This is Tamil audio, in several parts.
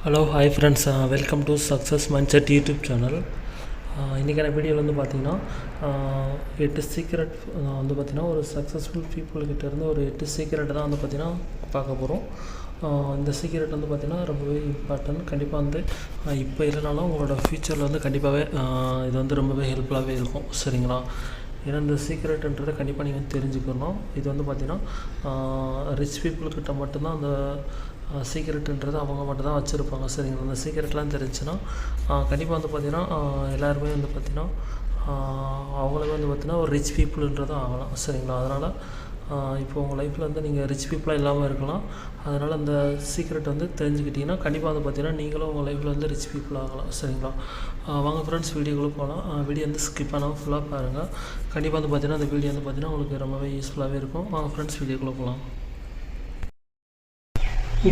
Hello hi friends, welcome to success mindset YouTube channel. இன்றைக்கான வீடியோவில் வந்து பார்த்திங்கன்னா 8 சீக்ரெட் வந்து பார்த்திங்கன்னா ஒரு சக்ஸஸ்ஃபுல் பீப்புள்கிட்டேருந்து ஒரு 8 சீக்ரெட்டை தான் வந்து பார்த்திங்கன்னா பார்க்க போகிறோம். இந்த சீக்ரெட் வந்து பார்த்திங்கன்னா ரொம்பவே இம்பார்ட்டன்ட். கண்டிப்பாக வந்து இப்போ இல்லைனாலும் உங்களோட ஃப்யூச்சரில் வந்து கண்டிப்பாகவே இது வந்து ரொம்பவே ஹெல்ப்ஃபுல்லாகவே இருக்கும். சரிங்களா? ஏன்னா இந்த சீக்ரெட்டுன்றதை கண்டிப்பாக நீங்கள் தெரிஞ்சுக்கணும். இது வந்து பார்த்திங்கன்னா ரிச் பீப்புள்கிட்ட மட்டும்தான் அந்த சீக்ரெட்டுன்றது அவங்க மட்டும் தான் வச்சுருப்பாங்க. சரிங்களா? அந்த சீக்ரெட்லாம் தெரிஞ்சுன்னா கண்டிப்பாக வந்து பார்த்திங்கன்னா எல்லாருமே வந்து பார்த்திங்கன்னா அவங்களுமே வந்து பார்த்திங்கன்னா ஒரு ரிச் பீப்புள்ன்றதும் ஆகலாம். சரிங்களா? அதனால் இப்போ உங்கள் லைஃப்பில் வந்து நீங்கள் ரிச் பீப்புளாக இல்லாமல் இருக்கலாம். அதனால் அந்த சீக்ரெட் வந்து தெரிஞ்சுக்கிட்டிங்கன்னா கண்டிப்பாக வந்து பார்த்திங்கன்னா நீங்களும் உங்கள் லைஃப்பில் வந்து ரிச் பீப்புள் ஆகலாம். சரிங்களா? வாங்க ஃப்ரெண்ட்ஸ், வீடியோக்குள்ளே போகலாம். வீடியோ வந்து ஸ்கிப் பண்ணாமல் ஃபுல்லாக பாருங்கள். கண்டிப்பாக வந்து பார்த்திங்கன்னா அந்த வீடியோ வந்து பார்த்திங்கன்னா உங்களுக்கு ரொம்பவே யூஸ்ஃபுல்லாகவே இருக்கும். வாங்க ஃப்ரெண்ட்ஸ், வீடியோக்குள்ளே போகலாம்.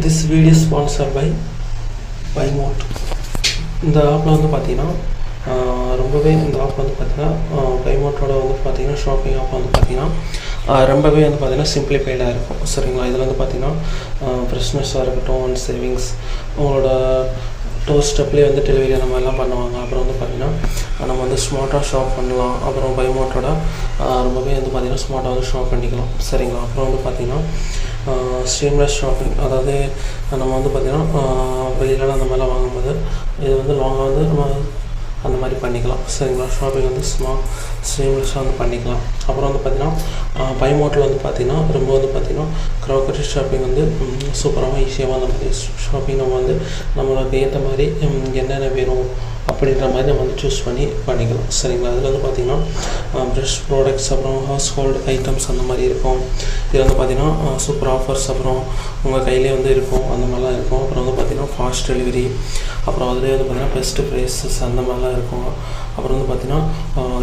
This video sponsor by BuyMote. இந்த ஆப்பில் வந்து பார்த்திங்கன்னா ரொம்பவே இந்த ஆப் வந்து பார்த்திங்கன்னா BuyMoteோட வந்து பார்த்திங்கன்னா ஷாப்பிங் ஆப் வந்து பார்த்திங்கன்னா ரொம்பவே வந்து பார்த்திங்கன்னா சிம்பிளிஃபைடாக இருக்கும். சரிங்களா? இதில் வந்து பார்த்திங்கன்னா ஃப்ரெஷ்னஸாக இருக்கட்டும், ஒன் சேவிங்ஸ், உங்களோட டோர் ஸ்டெப்லேயே வந்து டெலிவரி அந்த மாதிரிலாம் பண்ணுவாங்க. அப்புறம் வந்து பார்த்திங்கன்னா நம்ம வந்து ஸ்மார்ட்டாக ஷாப் பண்ணலாம். அப்புறம் BuyMoteோட ரொம்பவே வந்து பார்த்திங்கன்னா ஸ்மார்ட்டாக வந்து ஷாப் பண்ணிக்கலாம். சரிங்களா? அப்புறம் வந்து பார்த்திங்கன்னா ஸ்ட்ரீம்லெஸ் ஷாப்பிங், அதாவது நம்ம வந்து பார்த்திங்கன்னா வெளியிலலாம் அந்த மாதிரிலாம் வாங்கும்போது இது வந்து லாங்காக வந்து நம்ம அந்த மாதிரி பண்ணிக்கலாம். சரிங்களா? ஷாப்பிங் வந்து ஸ்ட்ரீம்லெஸ்ஸாக வந்து பண்ணிக்கலாம். அப்புறம் வந்து பார்த்திங்கன்னா BuyMoteல் வந்து பார்த்திங்கன்னா ரொம்ப வந்து பார்த்திங்கன்னா க்ராக்கரி ஷாப்பிங் வந்து சூப்பராகவும் ஈஸியாக அந்த மாதிரி ஷாப்பிங் நம்ம வந்து நம்மளுக்கு ஏற்ற மாதிரி என்னென்ன வேணும் அப்படின்ற மாதிரி நம்ம வந்து சூஸ் பண்ணி பண்ணிக்கலாம். சரிங்களா? அதில் வந்து பார்த்திங்கன்னா ப்ரஷ் ப்ராடக்ட்ஸ், அப்புறம் ஹவுஸ் ஹோல்டு ஐட்டம்ஸ் அந்த மாதிரி இருக்கும். இதில் வந்து பார்த்திங்கன்னா சூப்பர் ஆஃபர்ஸ், அப்புறம் உங்கள் கையிலே வந்து இருக்கும், அந்த மாதிரிலாம் இருக்கும். அப்புறம் வந்து பார்த்திங்கன்னா ஃபாஸ்ட் டெலிவரி, அப்புறம் அதிலே வந்து பார்த்திங்கன்னா பெஸ்ட்டு ப்ரைஸஸ் அந்த மாதிரிலாம் இருக்கும். அப்புறம் வந்து பார்த்திங்கன்னா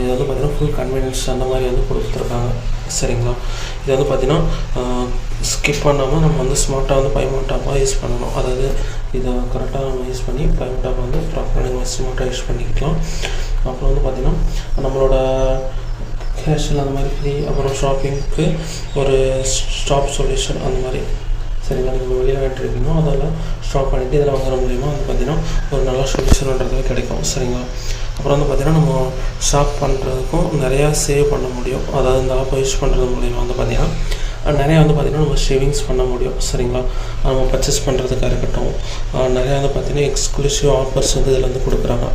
இது வந்து பார்த்திங்கன்னா ஃபுல் கன்வீனியன்ஸ் அந்த மாதிரி வந்து கொடுத்துருக்காங்க. சரிங்களா? இது வந்து பார்த்திங்கன்னா ஸ்கிப் பண்ணாமல் நம்ம வந்து ஸ்மார்ட்டாக வந்து BuyMote ஆப்பாக யூஸ் பண்ணணும். அதாவது இதை கரெக்டாக நம்ம யூஸ் பண்ணி BuyMote ஆப் வந்து ப்ராப்பராக நீங்கள் ஸ்மார்ட்டாக யூஸ் பண்ணிக்கலாம். அப்புறம் வந்து பார்த்திங்கன்னா நம்மளோட கேஷில் அந்த மாதிரி ஃப்ரீ, அப்புறம் ஷாப்பிங்க்கு ஒரு ஸ்டாப் சொல்யூஷன் அந்த மாதிரி. சரிங்களா? நீங்கள் வெளியில் வேண்டியிருக்கீங்களோ அதெல்லாம் ஸ்டாப் பண்ணிவிட்டு இதில் வாங்குற மூலிமா வந்து பார்த்திங்கன்னா ஒரு நல்ல சொல்யூஷன்ன்றது கிடைக்கும். சரிங்களா? அப்புறம் வந்து பார்த்திங்கன்னா நம்ம ஷாப் பண்ணுறதுக்கும் நிறையா சேவ் பண்ண முடியும். அதாவது இந்த ஆப்பை யூஸ் பண்ணுறது மூலிமா வந்து பார்த்திங்கன்னா நிறையா வந்து பார்த்திங்கன்னா நம்ம சேவிங்ஸ் பண்ண முடியும். சரிங்களா? நம்ம பர்ச்சேஸ் பண்ணுறதுக்காக இருக்கட்டும், நிறையா வந்து பார்த்திங்கன்னா எக்ஸ்க்ளூசிவ் ஆஃபர்ஸ் வந்து இதில் வந்து கொடுக்குறாங்க.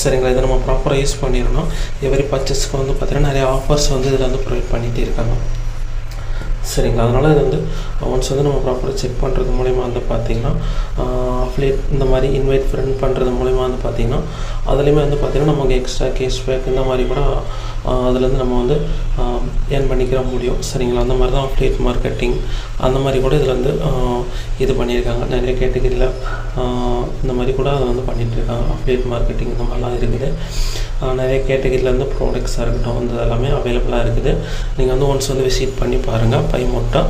சரிங்களா? இதை நம்ம ப்ராப்பராக யூஸ் பண்ணிடணும். எவரி பர்ச்சேஸ்க்கு வந்து பார்த்திங்கன்னா நிறையா ஆஃபர்ஸ் வந்து இதில் வந்து ப்ரொவைட் பண்ணிகிட்டே இருக்காங்க. சரிங்களா? அதனால் இது வந்து ஒன்ஸ் வந்து நம்ம ப்ராப்பராக செக் பண்ணுறது மூலிமா வந்து பார்த்திங்கன்னா அஃபிலியேட் இந்த மாதிரி இன்வைட் ஃப்ரெண்ட் பண்ணுறது மூலிமா வந்து பார்த்திங்கன்னா அதுலேயுமே வந்து பார்த்திங்கன்னா நமக்கு எக்ஸ்ட்ரா கேஷ்பேக் இந்த மாதிரி கூட அதுலேருந்து நம்ம வந்து ஏர்ன் பண்ணிக்கிற முடியும். சரிங்களா? அந்த மாதிரி தான் அஃபிலியேட் மார்க்கெட்டிங் அந்த மாதிரி கூட இதில் வந்து இது பண்ணியிருக்காங்க. நிறைய கேட்டகரியில் இந்த மாதிரி கூட அதை வந்து பண்ணிகிட்ருக்காங்க. அஃபிலியேட் மார்க்கெட்டிங் இந்த மாதிரிலாம் இருக்குது. நிறைய கேட்டகரியில் வந்து ப்ராடக்ட்ஸாக இருக்கட்டும் வந்து எல்லாமே அவைலபிளாக இருக்குது. நீங்கள் வந்து ஒன்ஸ் வந்து விசிட் பண்ணி பாருங்கள் BuyMote.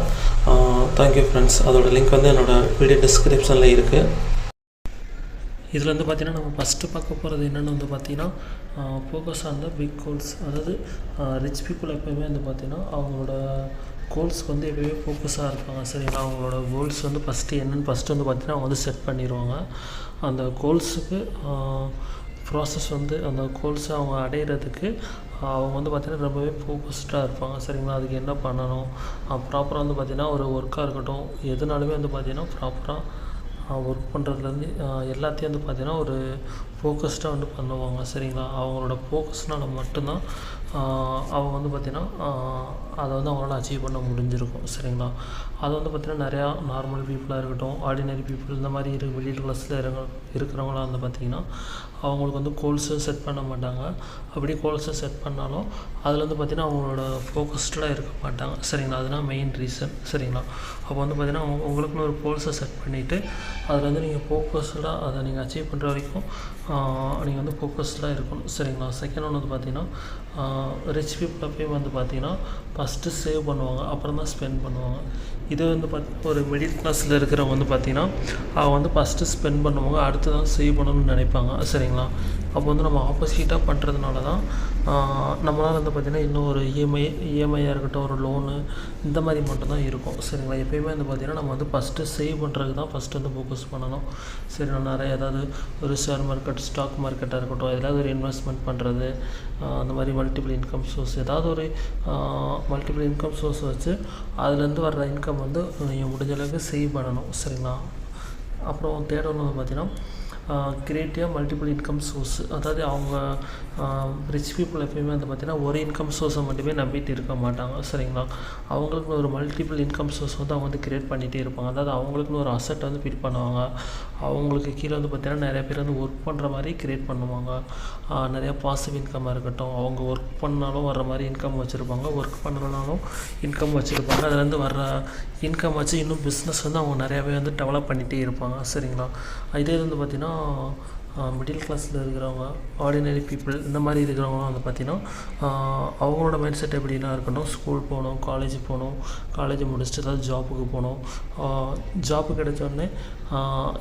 Thank you friends. அதோட லிங்க் வந்து என்னோடய வீடியோ டிஸ்கிரிப்ஷனில் இருக்குது. இதில் வந்து பார்த்திங்கன்னா நம்ம ஃபஸ்ட்டு பார்க்க போகிறது என்னென்னு வந்து பார்த்திங்கன்னா focus on the big goals. அதாவது ரிச் பீப்புள் எப்போயுமே வந்து பார்த்திங்கன்னா அவங்களோட கோல்ஸ்க்கு வந்து எப்போயுமே ஃபோக்கஸாக இருப்பாங்க. சரிங்களா? அவங்களோட கோல்ஸ் வந்து ஃபஸ்ட்டு என்னென்னு ஃபஸ்ட்டு வந்து பார்த்திங்கன்னா அவங்க வந்து செட் பண்ணிடுவாங்க. அந்த கோல்ஸுக்கு ப்ராசஸ் வந்து அந்த கோல்ஸை அவங்க அடையிறதுக்கு அவங்க வந்து பார்த்திங்கன்னா ரொம்பவே ஃபோக்கஸ்டாக இருப்பாங்க. சரிங்களா? அதுக்கு என்ன பண்ணணும், ப்ராப்பராக வந்து பார்த்திங்கன்னா ஒரு ஒர்க்காக இருக்கட்டும், எதுனாலுமே வந்து பார்த்திங்கன்னா ப்ராப்பராக ஒர்க் பண்ணுறதுலேருந்து எல்லாத்தையும் வந்து பார்த்திங்கன்னா ஒரு ஃபோக்கஸ்டாக வந்து பண்ணுவாங்க. சரிங்களா? அவங்களோட ஃபோக்கஸ்னால் மட்டும்தான் அவங்க வந்து பார்த்திங்கன்னா அதை வந்து அவங்களால அச்சீவ் பண்ண முடிஞ்சிருக்கும். சரிங்களா? அது வந்து பார்த்திங்கன்னா நிறையா நார்மல் பீப்புளாக இருக்கட்டும், ஆர்டினரி பீப்புள் இந்த மாதிரி மிடில் கிளாஸில் இருக்கிறவங்களாம் வந்து பார்த்திங்கன்னா அவங்களுக்கு வந்து கோல்ஸும் செட் பண்ண மாட்டாங்க. அப்படி கோல்ஸை செட் பண்ணாலும் அதில் வந்து பார்த்திங்கன்னா அவங்களோட ஃபோக்கஸ்டாக இருக்க மாட்டாங்க. சரிங்களா? அதுதான் மெயின் ரீசன். சரிங்களா? அப்போ வந்து பார்த்திங்கன்னா உங்களுக்குன்னு ஒரு கோல்ஸை செட் பண்ணிவிட்டு அதில் வந்து நீங்கள் ஃபோக்கஸ்டாக அதை நீங்கள் அச்சீவ் பண்ணுற வரைக்கும் நீங்கள் வந்து ஃபோக்கஸ்டாக இருக்கணும். சரிங்களா? செகண்ட் ஒன்று வந்து பார்த்திங்கன்னா ரிச் பீப்புள் அப்பயும் வந்து பார்த்திங்கன்னா ஃபஸ்ட்டு சேவ் பண்ணுவாங்க, அப்புறம் தான் ஸ்பெண்ட் பண்ணுவாங்க. இது வந்து ஒரு மிடில் கிளாஸில் இருக்கிறவங்க வந்து பார்த்திங்கன்னா அவங்க வந்து ஃபஸ்ட்டு ஸ்பெண்ட் பண்ணுவாங்க, அடுத்து தான் சேவ் பண்ணணும்னு நினைப்பாங்க. சரிங்களா? அப்போ வந்து நம்ம ஆப்போசிட்டாக பண்ணுறதுனால தான் நம்மளால் வந்து பார்த்திங்கன்னா இன்னும் ஒரு இஎம்ஐயாக இருக்கட்டும், ஒரு லோனு இந்த மாதிரி மட்டும் தான் இருக்கும். சரிங்களா? எப்போயுமே வந்து பார்த்திங்கன்னா நம்ம வந்து ஃபஸ்ட்டு சேவ் பண்ணுறதுக்கு தான் ஃபஸ்ட்டு வந்து ஃபோக்கஸ் பண்ணணும். சரி, நான் நிறைய ஏதாவது ஒரு ஷேர் மார்க்கெட், ஸ்டாக் மார்க்கெட்டாக இருக்கட்டும், ஏதாவது ஒரு இன்வெஸ்ட்மெண்ட் பண்ணுறது, அந்த மாதிரி மல்டிபிள் இன்கம் சோர்ஸ், ஏதாவது ஒரு மல்டிபிள் இன்கம் சோர்ஸ் வச்சு அதுலேருந்து வர்ற இன்கம் வந்து நீங்கள் முடிஞ்ச அளவுக்கு சேவ் பண்ணணும். சரிங்களா? அப்புறம் தேர்ட் ஒன்று வந்து பார்த்திங்கன்னா கிரியேட்டிவாக மல்டிபிள் இன்கம் சோர்ஸ். அதாவது அவங்க ரிச் பீப்புள் எப்பயுமே வந்து பார்த்திங்கன்னா ஒரு இன்கம் சோர்ஸை மட்டுமே நம்பிட்டு இருக்க மாட்டாங்க. சரிங்களா? அவங்களுக்குன்னு ஒரு மல்டிபிள் இன்கம் சோர்ஸ் வந்து அவங்க வந்து க்ரியேட் பண்ணிகிட்டே இருப்பாங்க. அதாவது அவங்களுக்குன்னு ஒரு அசெட் வந்து பில் பண்ணுவாங்க. அவங்களுக்கு கீழே வந்து பார்த்திங்கன்னா நிறைய பேர் வந்து ஒர்க் பண்ணுற மாதிரி க்ரியேட் பண்ணுவாங்க. நிறையா பாசிவ் இன்கம்மாக இருக்கட்டும், அவங்க ஒர்க் பண்ணாலும் வர்ற மாதிரி இன்கம் வச்சுருப்பாங்க, ஒர்க் பண்ணலனாலும் இன்கம் வச்சுருப்பாங்க. அதுலேருந்து வர்ற இன்கம் வச்சு இன்னும் பிஸ்னஸ் வந்து அவங்க நிறையாவே வந்து டெவலப் பண்ணிகிட்டே இருப்பாங்க. சரிங்களா? இதே வந்து பார்த்திங்கன்னா மிடில் கிளாஸில் இருக்கிறவங்க, ஆர்டினரி பீப்புள், இந்த மாதிரி இருக்கிறவங்களாம் வந்து பார்த்திங்கன்னா அவங்களோட மைண்ட் செட் எப்படின்னா இருக்கணும், ஸ்கூல் போகணும், காலேஜ் முடிச்சுட்டு ஏதாவது ஜாப்புக்கு போகணும், ஜாப்பு கிடைச்சோடனே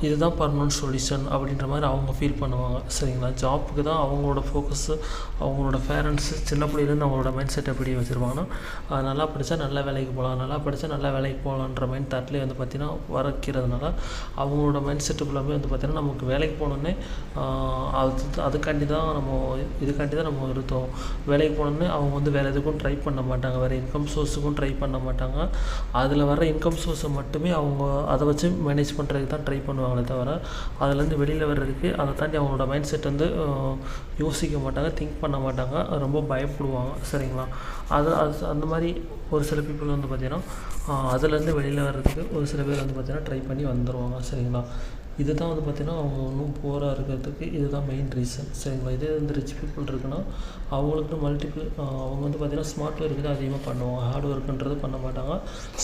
இதுதான் பர்மனன்ட் சொல்யூஷன் அப்படின்ற மாதிரி அவங்க ஃபீல் பண்ணுவாங்க. சரிங்களா? ஜாப்புக்கு தான் அவங்களோட ஃபோக்கஸ்ஸு. அவங்களோட பேரண்ட்ஸு சின்ன பிள்ளையிலேருந்து அவங்களோட மைண்ட் செட் எப்படி வச்சுருப்பாங்கன்னா நல்லா படித்தா நல்ல வேலைக்கு போகலாம், நல்லா படித்தா நல்ல வேலைக்கு போகலான்ற மைண்ட் தாட்லேயே வந்து பார்த்திங்கன்னா வளர்க்கிறதுனால அவங்களோட மைண்ட் செட்டு ஃபுல்லாமே வந்து பார்த்திங்கன்னா நமக்கு வேலைக்கு போனோடனே அதுக்காண்டி தான் நம்ம இருந்தோம். வேலைக்கு போனோடனே அவங்க வந்து வேறு எதுக்கும் ட்ரை பண்ண மாட்டாங்க, வேறு இன்கம் சோர்ஸுக்கும் ட்ரை பண்ண மாட்டாங்க. அதில் வர இன்கம் சோர்ஸை மட்டுமே அவங்க அதை வச்சு மேனேஜ் பண்ணுறதுக்கு தான் ட்ரை பண்ணுவாங்களே தவிர அதுலேருந்து வெளியில் வர்றதுக்கு அதை தாண்டி அவங்களோட மைண்ட் செட் வந்து யோசிக்க மாட்டாங்க, திங்க் பண்ண மாட்டாங்க, ரொம்ப பயப்படுவாங்க. சரிங்களா? அந்த மாதிரி ஒரு சில பீப்புள் வந்து பார்த்திங்கன்னா அதுலேருந்து வெளியில் வர்றதுக்கு ஒரு சில பேர் வந்து பார்த்திங்கன்னா ட்ரை பண்ணி வந்துடுவாங்க. சரிங்களா? இது தான் வந்து பார்த்திங்கன்னா அவங்க இன்னும் புவராக இருக்கிறதுக்கு இதுதான் மெயின் ரீசன். சரிங்களா? இதே வந்து ரிச் பீப்புள் இருக்குன்னா அவங்களுக்கு மல்டிபிள் அவங்க வந்து பார்த்திங்கன்னா ஸ்மார்ட் ஒர்க்கு தான் அதிகமாக பண்ணுவாங்க, ஹார்ட் ஒர்க்குன்றது பண்ண மாட்டாங்க.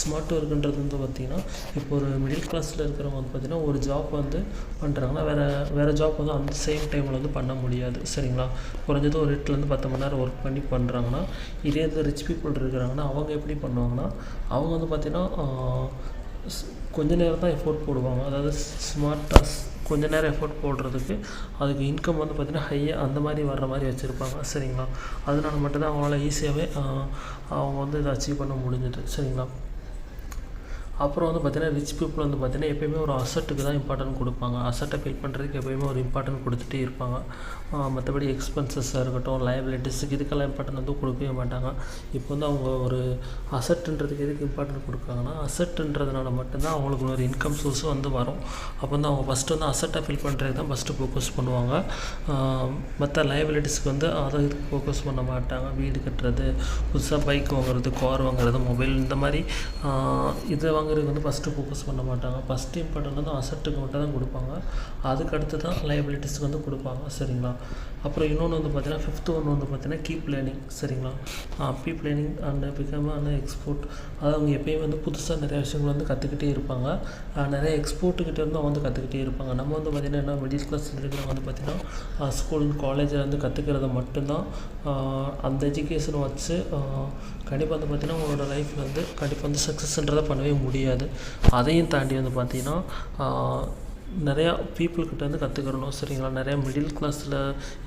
ஸ்மார்ட் ஒர்க்குன்றது வந்து பார்த்திங்கன்னா இப்போ ஒரு மிடில் கிளாஸில் இருக்கிறவங்க வந்து பார்த்திங்கன்னா ஒரு ஜாப் வந்து பண்ணுறாங்கன்னா வேறு ஜாப் வந்து அந்த சேம் டைமில் வந்து பண்ண முடியாது. சரிங்களா? குறைஞ்சது ஒரு 8லேருந்து 10 மணி நேரம் ஒர்க் பண்ணி பண்ணுறாங்கன்னா, இதே வந்து ரிச் பீப்புள் இருக்கிறாங்கன்னா அவங்க எப்படி பண்ணுவாங்கன்னா அவங்க வந்து பார்த்திங்கன்னா கொஞ்ச நேரம் தான் எஃபோர்ட் போடுவாங்க. அதாவது ஸ்மார்ட்டாக கொஞ்ச நேரம் எஃபோர்ட் போடுறதுக்கு அதுக்கு இன்கம் வந்து பார்த்திங்கன்னா ஹையாக அந்த மாதிரி வர்ற மாதிரி வச்சுருப்பாங்க. சரிங்களா? அதனால மட்டும்தான் அவங்களால ஈஸியாகவே அவங்க வந்து இதை அச்சீவ் பண்ண முடிஞ்சுது. சரிங்களா? அப்புறம் வந்து பார்த்திங்கன்னா ரிச் பீப்புள் வந்து பார்த்திங்கன்னா எப்போயுமே ஒரு அசட்டுக்கு தான் இம்பார்ட்டன்ட் கொடுப்பாங்க. அசட்டை பில் பண்ணுறதுக்கு எப்போயுமே ஒரு இம்பார்ட்டன்ட் கொடுத்துட்டே இருப்பாங்க. மற்றபடி எக்ஸ்பென்சஸாக இருக்கட்டும், லைபிலிட்டிஸுக்கு இதுக்கெல்லாம் இம்பார்ட்டன்ட் வந்து கொடுக்கவே மாட்டாங்க. இப்போ வந்து அவங்க ஒரு அசட்டுன்றதுக்கு எதுக்கு இம்பார்ட்டன்ட் கொடுக்குறாங்கன்னா அசட்டுன்றதுனால மட்டும்தான் அவங்களுக்கு ஒரு இன்கம் சோர்ஸும் வந்து வரும். அப்போ வந்து அவங்க ஃபஸ்ட்டு வந்து அசட்டை ஃபில் பண்ணுறதுக்கு தான் ஃபஸ்ட்டு ஃபோக்கஸ் பண்ணுவாங்க. மற்ற லைபிலிட்டிஸ்க்கு வந்து அதை ஃபோக்கஸ் பண்ண மாட்டாங்க. வீடு கட்டுறது, புதுசாக பைக் வாங்குறது, கார் வாங்குறது, மொபைல், இந்த மாதிரி இதை வாங்குறதுக்கு வந்து ஃபஸ்ட்டு ஃபோக்கஸ் பண்ண மாட்டாங்க. ஃபஸ்ட்டு இம்பார்ட்டன்ட் வந்து அசட்டுக்கு மட்டும் தான் கொடுப்பாங்க. அதுக்கு அடுத்து தான் லைபிலிட்டிஸ்க்கு வந்து கொடுப்பாங்க. சரிங்களா? அப்புறம் இன்னொன்று வந்து பார்த்திங்கன்னா 5th ஒன்று வந்து பார்த்திங்கன்னா கீப் லேர்னிங். சரிங்களா? Keep learning and become and export. அதாவது அவங்க எப்பயும் வந்து புதுசாக நிறைய விஷயங்கள் வந்து கற்றுக்கிட்டே இருப்பாங்க. நிறைய எக்ஸ்போர்ட்டுக்கிட்ட இருந்து அவங்க வந்து கற்றுக்கிட்டே இருப்பாங்க. நம்ம வந்து பார்த்திங்கன்னா மிடில் கிளாஸில் இருக்கிறவங்க வந்து பார்த்திங்கன்னா ஸ்கூல் காலேஜில் வந்து கற்றுக்கிறத மட்டும்தான் அந்த எஜுகேஷனை வச்சு கண்டிப்பாக வந்து பார்த்திங்கன்னா உங்களோட லைஃப்பில் வந்து கண்டிப்பாக வந்து சக்ஸஸ்ன்றதை பண்ணவே முடியாது. அதையும் தாண்டி வந்து பார்த்திங்கன்னா நிறையா பீப்புள்கிட்ட வந்து கற்றுக்கிறணும். சரிங்களா? நிறையா மிடில் கிளாஸில்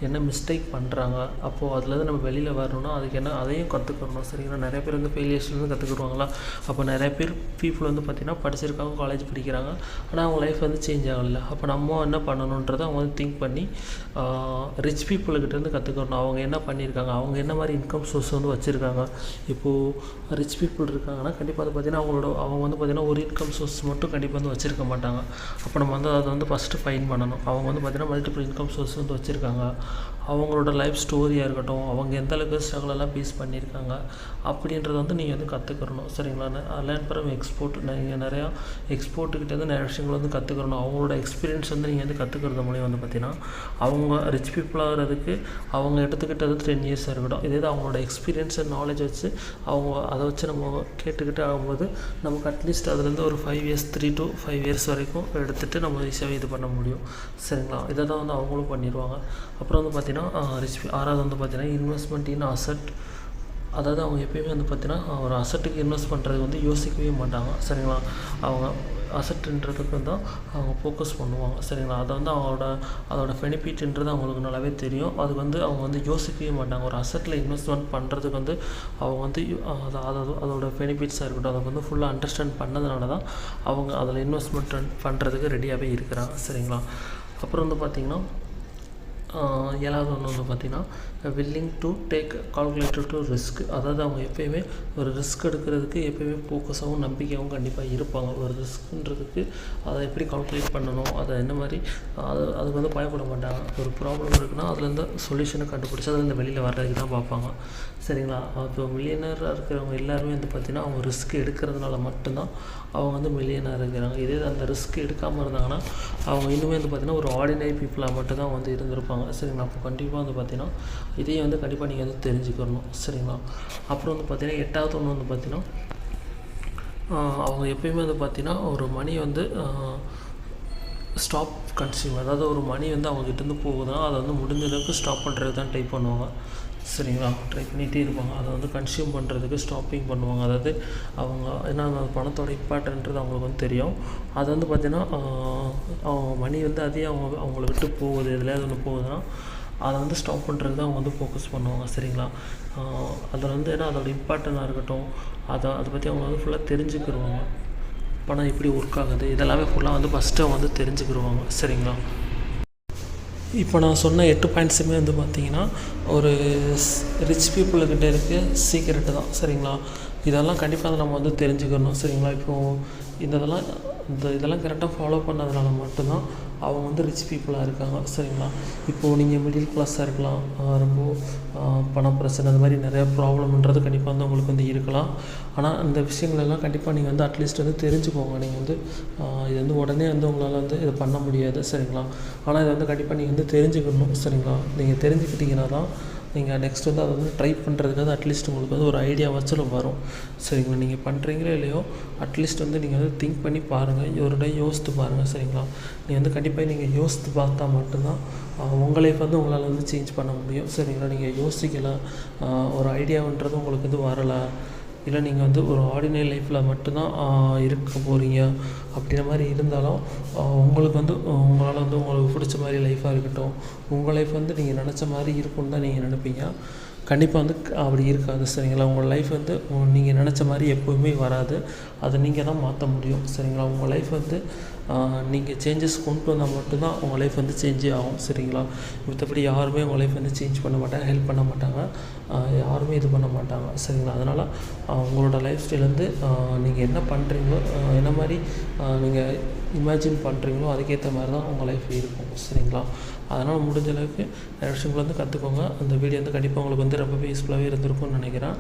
என்ன மிஸ்டேக் பண்ணுறாங்க, அப்போது அதுலேருந்து நம்ம வெளியில் வரணும்னா அதுக்கு என்ன அதையும் கற்றுக்கணும். சரிங்களா? நிறைய பேர் வந்து ஃபெயிலியர்ஸ்லேருந்து கற்றுக்குருவாங்களா. அப்போ நிறைய பேர் பீப்புள் வந்து பார்த்திங்கன்னா படிச்சிருக்காங்க, காலேஜ் படிக்கிறாங்க, ஆனால் அவங்க லைஃப் வந்து சேஞ்ச் ஆகலை. அப்போ நம்ம என்ன பண்ணணுன்றதை அவங்க வந்து திங்க் பண்ணி ரிச் பீப்புள்கிட்டேருந்து கற்றுக்கணும். அவங்க என்ன பண்ணியிருக்காங்க, அவங்க என்ன மாதிரி இன்கம் சோர்ஸ் வந்து வச்சுருக்காங்க. இப்போது ரிச் பீப்புள் இருக்காங்கன்னா கண்டிப்பாக வந்து பார்த்திங்கன்னா அவங்க வந்து பார்த்திங்கன்னா ஒரு இன்கம் சோர்ஸ் மட்டும் கண்டிப்பாக வந்து வச்சுருக்க மாட்டாங்க. அப்போ நம்ம வந்து அதை வந்து ஃபஸ்ட்டு ஃபைன் பண்ணணும். அவங்க வந்து பார்த்திங்கன்னா மல்டிபிள் இன்கம் சோர்ஸ் வந்து வச்சுருக்காங்க. அவங்களோட லைஃப் ஸ்டோரியாக இருக்கட்டும், அவங்க எந்த அளவுக்கு ஸ்ட்ரகிளெல்லாம் ஃபேஸ் பண்ணியிருக்காங்க அப்படின்றத வந்து நீங்கள் வந்து கற்றுக்கணும். சரிங்களா? Learn from export. நீங்கள் நிறையா எக்ஸ்போர்ட்டுக்கிட்டேருந்து நிறைய விஷயங்கள் வந்து கற்றுக்கணும். அவங்களோட எக்ஸ்பீரியன்ஸ் வந்து நீங்கள் வந்து கற்றுக்கிறது மூலியம் வந்து பார்த்திங்கன்னா அவங்க ரிச் பீப்புள் ஆகிறதுக்கு அவங்க எடுத்துக்கிட்டது 10 இயர்ஸாக இருக்கட்டும். இதே அவங்களோட எக்ஸ்பீரியன்ஸ் அண்ட் நாலேஜ் வச்சு அவங்க அதை வச்சு நம்ம கேட்டுக்கிட்டு ஆகும்போது நமக்கு அட்லீஸ்ட் அதுலேருந்து ஒரு 5 இயர்ஸ் 3 to 5 இயர்ஸ் வரைக்கும் எடுத்துகிட்டு நம்ம ஈஸியாகவே இது பண்ண முடியும். சரிங்களா? இதை தான் வந்து அவங்களும் பண்ணிடுவாங்க. அப்புறம் வந்து பார்த்திங்கன்னா ஆறாவது வந்து பார்த்திங்கன்னா இன்வெஸ்ட்மெண்ட் இன் அசட். அதாவது அவங்க எப்பயுமே வந்து பார்த்திங்கன்னா ஒரு அசட்டுக்கு இன்வெஸ்ட் பண்ணுறது வந்து யோசிக்கவே மாட்டாங்க. சரிங்களா? அவங்க அசட்டுன்றதுக்கு தான் அவங்க ஃபோக்கஸ் பண்ணுவாங்க. சரிங்களா? அதை வந்து அதோட பெனிஃபிட்ன்றது அவங்களுக்கு நல்லாவே தெரியும். அது வந்து அவங்க வந்து யோசிக்கவே மாட்டாங்க. ஒரு அசட்டில் இன்வெஸ்ட்மெண்ட் பண்ணுறதுக்கு வந்து அவங்க வந்து அதோட பெனிஃபிட்ஸாக இருக்கட்டும், அதை வந்து ஃபுல்லாக அண்டர்ஸ்டாண்ட் பண்ணதுனால தான் அவங்க அதில் இன்வெஸ்ட்மெண்ட் பண்ணுறதுக்கு ரெடியாகவே இருக்கிறாங்க. சரிங்களா? அப்புறம் வந்து பார்த்திங்கன்னா 7வது ஒன்று வந்து பார்த்திங்கன்னா willing to take calculated to risk. அதாவது அவங்க எப்போயுமே ஒரு ரிஸ்க் எடுக்கிறதுக்கு எப்போயுமே ஃபோக்கஸாகவும் நம்பிக்கையாகவும் கண்டிப்பாக இருப்பாங்க. ஒரு ரிஸ்க்குன்றதுக்கு அதை எப்படி கால்குலேட் பண்ணணும், அதை என்ன மாதிரி அதுக்கு வந்து பயப்பட மாட்டாங்க. ஒரு ப்ராப்ளம் இருக்குன்னா அதுலேருந்து சொல்யூஷனை கண்டுபிடிச்சி அதுலேருந்து வெளியில் வர்றதுக்கு தான் பார்ப்பாங்க. சரிங்களா? இப்போ மில்லியனராக இருக்கிறவங்க எல்லாருமே வந்து பார்த்திங்கன்னா அவங்க ரிஸ்க் எடுக்கிறதுனால மட்டும்தான் அவங்க வந்து மில்லியனாக இருக்கிறாங்க. இதே அந்த ரிஸ்க் எடுக்காமல் இருந்தாங்கன்னா அவங்க இன்னுமே வந்து பார்த்திங்கன்னா ஒரு ஆர்டினரி பீப்புளாக மட்டும்தான் வந்து இருந்திருப்பாங்க. சரிங்களா? அப்போ கண்டிப்பாக வந்து பார்த்திங்கன்னா இதையும் வந்து கண்டிப்பாக நீங்கள் வந்து தெரிஞ்சுக்கணும். சரிங்களா? அப்புறம் வந்து பார்த்திங்கன்னா 8வது ஒன்று வந்து பார்த்திங்கன்னா அவங்க எப்பயுமே வந்து பார்த்திங்கன்னா ஒரு மணி வந்து ஸ்டாப் கன்சியூம், அதாவது ஒரு மணி வந்து அவங்ககிட்டேருந்து போகுதுன்னா அதை வந்து முடிஞ்ச அளவுக்கு ஸ்டாப் பண்ணுறது தான் ட்ரை பண்ணுவாங்க. சரிங்களா? ட்ரை பண்ணிகிட்டே இருப்பாங்க. அதை வந்து கன்சியூம் பண்ணுறதுக்கு ஸ்டாப்பிங் பண்ணுவாங்க. அதாவது அவங்க ஏன்னா அந்த பணத்தோட இம்பார்ட்டன்றது அவங்களுக்கு வந்து தெரியும். அது வந்து பார்த்திங்கன்னா அவங்க மணி வந்து அதே அவங்கள விட்டு போகுது, எதுலையாவது ஒன்று போகுதுன்னா அதை வந்து ஸ்டாப் பண்ணுறது தான் அவங்க வந்து ஃபோக்கஸ் பண்ணுவாங்க. சரிங்களா? அதில் வந்து ஏன்னா அதோட இம்பார்ட்டனாக இருக்கட்டும், அதை பற்றி அவங்க வந்து ஃபுல்லாக தெரிஞ்சுக்கிடுவாங்க. பணம் எப்படி ஒர்க் ஆகுது இதெல்லாமே ஃபுல்லாக வந்து ஃபஸ்ட்டு அவங்க வந்து தெரிஞ்சுக்கிடுவாங்க. சரிங்களா? இப்போ நான் சொன்ன 8 பாயிண்ட்ஸுமே வந்து பார்த்திங்கன்னா ஒரு ரிச் பீப்புளுக்கிட்ட இருக்க சீக்ரெட்டு தான். சரிங்களா? இதெல்லாம் கண்டிப்பாக நம்ம வந்து தெரிஞ்சுக்கணும். சரிங்களா? இப்போது இதெல்லாம் கரெக்டாக ஃபாலோ பண்ணதுனால மட்டும்தான் அவங்க வந்து ரிச் பீப்புளாக இருக்காங்க. சரிங்களா? இப்போது நீங்கள் மிடில் கிளாஸாக இருக்கலாம், ரொம்ப பண பிரச்சனை அந்த மாதிரி நிறையா ப்ராப்ளம்ன்றது கண்டிப்பாக வந்து உங்களுக்கு வந்து இருக்கலாம். ஆனால் இந்த விஷயங்களெல்லாம் கண்டிப்பாக நீங்கள் வந்து அட்லீஸ்ட் வந்து தெரிஞ்சுக்கோங்க. நீங்கள் வந்து இது வந்து உடனே வந்து உங்களால் வந்து இதை பண்ண முடியாது. சரிங்களா? ஆனால் இதை வந்து கண்டிப்பாக நீங்கள் வந்து தெரிஞ்சுக்கணும். சரிங்களா? நீங்கள் தெரிஞ்சுக்கிட்டிங்கன்னா தான் நீங்கள் நெக்ஸ்ட் வந்து அதை வந்து ட்ரை பண்ணுறதுக்காக அட்லீஸ்ட் உங்களுக்கு வந்து ஒரு ஐடியா வச்சும் வரும். சரிங்களா? நீங்கள் பண்ணுறீங்களோ இல்லையோ அட்லீஸ்ட் வந்து நீங்கள் வந்து திங்க் பண்ணி பாருங்கள், ஒரு டைம் யோசித்து பாருங்கள். சரிங்களா? நீங்கள் வந்து கண்டிப்பாக நீங்கள் யோசித்து பார்த்தா மட்டும்தான் உங்கள் லைஃப் வந்து உங்களால் வந்து சேஞ்ச் பண்ண முடியும். சரிங்களா? நீங்கள் யோசிக்கலை, ஒரு ஐடியான்றது உங்களுக்கு வந்து வரலை, இல்லை நீங்கள் வந்து ஒரு ஆர்டினரி லைஃப்பில் மட்டும்தான் இருக்க போகிறீங்க அப்படின்ற மாதிரி இருந்தாலும் உங்களுக்கு வந்து உங்களால் வந்து உங்களுக்கு பிடிச்ச மாதிரி லைஃப்பாக இருக்கட்டும், உங்கள் லைஃப் வந்து நீங்கள் நினச்ச மாதிரி இருக்கும்னு தான் நீங்கள் நினைப்பீங்க. கண்டிப்பாக வந்து அப்படி இருக்காது. சரிங்களா? உங்கள் லைஃப் வந்து நீங்கள் நினச்ச மாதிரி எப்போவுமே வராது. அதை நீங்கள் தான் மாற்ற முடியும். சரிங்களா? உங்கள் லைஃப் வந்து நீங்கள் சேஞ்சஸ் கொண்டு வந்தால் மட்டும்தான் உங்கள் லைஃப் வந்து சேஞ்சே ஆகும். சரிங்களா? மற்றபடி யாருமே உங்கள் லைஃப் வந்து சேஞ்ச் பண்ண மாட்டாங்க, ஹெல்ப் பண்ண மாட்டாங்க, யாருமே இது பண்ண மாட்டாங்க. சரிங்களா? அதனால் உங்களோட லைஃப் ஸ்டைல் வந்து நீங்கள் என்ன பண்ணுறீங்களோ, என்ன மாதிரி நீங்கள் இமேஜின் பண்ணுறீங்களோ அதுக்கேற்ற மாதிரி தான் உங்கள் லைஃப் இருக்கும். சரிங்களா? அதனால் முடிஞ்ச அளவுக்கு நிறைய விஷயங்கள் வந்து கற்றுக்கோங்க. அந்த வீடியோ வந்து கண்டிப்பாக உங்களுக்கு வந்து ரொம்பவே யூஸ்ஃபுல்லாகவே இருந்திருக்கும்னு நினைக்கிறேன்.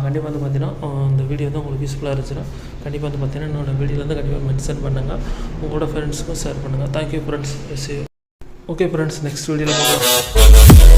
கண்டிப்பாக வந்து பார்த்திங்கன்னா இந்த வீடியோ வந்து உங்களுக்கு யூஸ்ஃபுல்லாக இருந்துச்சுன்னா கண்டிப்பாக வந்து பார்த்திங்கன்னா என்னோடய வீடியோவில் வந்து கண்டிப்பாக மென்ஷன் பண்ணுங்கள், உங்களோட ஃப்ரெண்ட்ஸுக்கும் ஷேர் பண்ணுங்கள். Thank you friends. Okay friends, next வீடியோவில் பார்க்கலாம்.